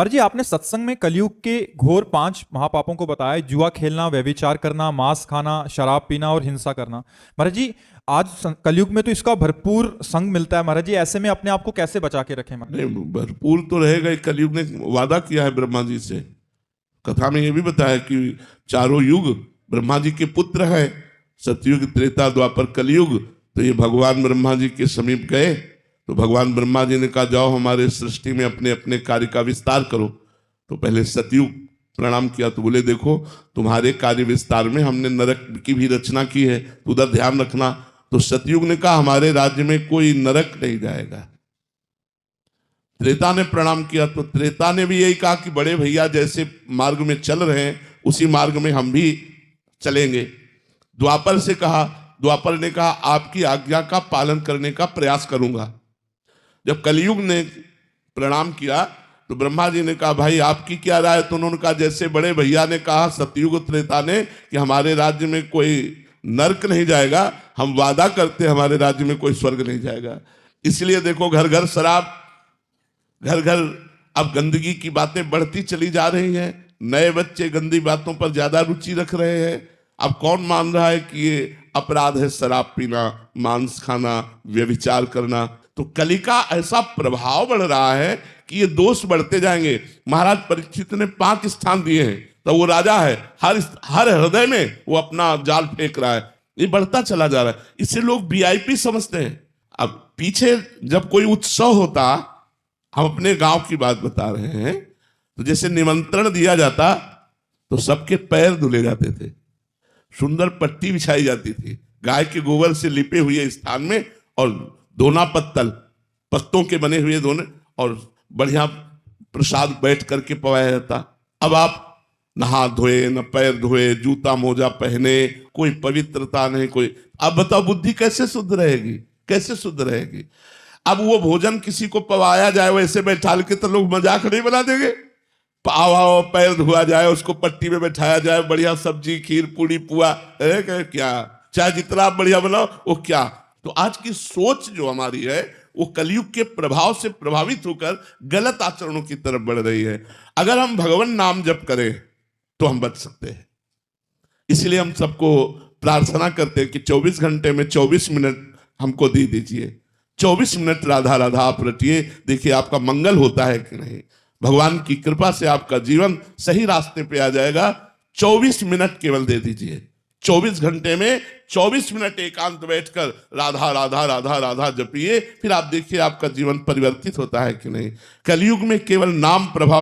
पर जी आपने सत्संग में कलयुग के घोर 5 महापापों को बताया। जुआ खेलना, व्यभिचार करना, मांस खाना, शराब पीना और हिंसा करना। महाराज जी आज कलयुग में तो इसका भरपूर संग मिलता है। महाराज जी ऐसे में अपने आप को कैसे बचा के रखें महाराज? नहीं, भरपूर तो रहेगा ही। कलयुग ने वादा किया है ब्रह्मा जी से। कथा में यह भी बताया कि चारों युग ब्रह्मा जी के पुत्र हैं, सतयुग, त्रेता, द्वापर, कलयुग। तो ये भगवान ब्रह्मा जी के समीप गए तो भगवान ब्रह्मा जी ने कहा जाओ हमारे सृष्टि में अपने अपने कार्य का विस्तार करो। तो पहले सतयुग प्रणाम किया तो बोले देखो तुम्हारे कार्य विस्तार में हमने नरक की भी रचना की है, तो उधर ध्यान रखना। तो सतयुग ने कहा हमारे राज्य में कोई नरक नहीं जाएगा। त्रेता ने प्रणाम किया तो त्रेता ने भी यही कहा कि बड़े भैया जैसे मार्ग में चल रहे हैं उसी मार्ग में हम भी चलेंगे। द्वापर से कहा, द्वापर ने कहा आपकी आज्ञा का पालन करने का प्रयास करूंगा। जब कलयुग ने प्रणाम किया तो ब्रह्मा जी ने कहा भाई आपकी क्या राय है? तो उन्होंने कहा जैसे बड़े भैया ने कहा सतयुग त्रेता ने कि हमारे राज्य में कोई नरक नहीं जाएगा, हम वादा करते हैं हमारे राज्य में कोई स्वर्ग नहीं जाएगा। इसलिए देखो घर घर शराब, घर घर अब गंदगी की बातें बढ़ती चली जा रही हैं। नए बच्चे गंदी बातों पर ज्यादा रुचि रख रहे हैं। अब कौन मान रहा है कि ये अपराध है शराब पीना, मांस खाना, व्यभिचार करना? तो कली का ऐसा प्रभाव बढ़ रहा है कि ये दोष बढ़ते जाएंगे। महाराज परीक्षित ने 5 स्थान दिए हैं, तो वो राजा है, हर हृदय में वो अपना जाल फेंक रहा है। ये बढ़ता चला जा रहा है, इसे लोग वीआईपी समझते हैं। अब पीछे जब कोई उत्सव होता, हम अपने गांव की बात बता रहे हैं, तो जैसे निमंत्रण दिया जाता तो सबके पैर धुले जाते थे, सुंदर पट्टी बिछाई जाती थी गाय के गोबर से लिपे हुए स्थान में, और दोना पत्तल पत्तों के बने हुए दोने, और बढ़िया प्रसाद बैठ करके पवाया जाता। अब आप नहा धोए, न पैर धोए, जूता मोजा पहने, कोई पवित्रता नहीं, कोई। अब बताओ बुद्धि कैसे शुद्ध रहेगी, कैसे शुद्ध रहेगी? अब वो भोजन किसी को पवाया जाए वैसे बैठा के तो लोग मजाक नहीं बना देंगे। पावा पैर धोआ जाए, उसको पट्टी में बैठाया जाए, बढ़िया सब्जी, खीर, पूड़ी, पुआ, क्या चाहे जितना बढ़िया बनाओ वो क्या। तो आज की सोच जो हमारी है वो कलयुग के प्रभाव से प्रभावित होकर गलत आचरणों की तरफ बढ़ रही है। अगर हम भगवान नाम जप करें तो हम बच सकते हैं। इसलिए हम सबको प्रार्थना करते हैं कि 24 घंटे में 24 मिनट हमको दे दीजिए। 24 मिनट राधा राधा आप रटिए, देखिए आपका मंगल होता है कि नहीं। भगवान की कृपा से आपका जीवन सही रास्ते पे आ जाएगा। 24 मिनट केवल दे दीजिए। 24 घंटे में 24 मिनट एकांत बैठकर राधा राधा राधा राधा जपिए, फिर आप देखिए आपका जीवन परिवर्तित होता है कि नहीं। कलयुग में केवल नाम प्रभाव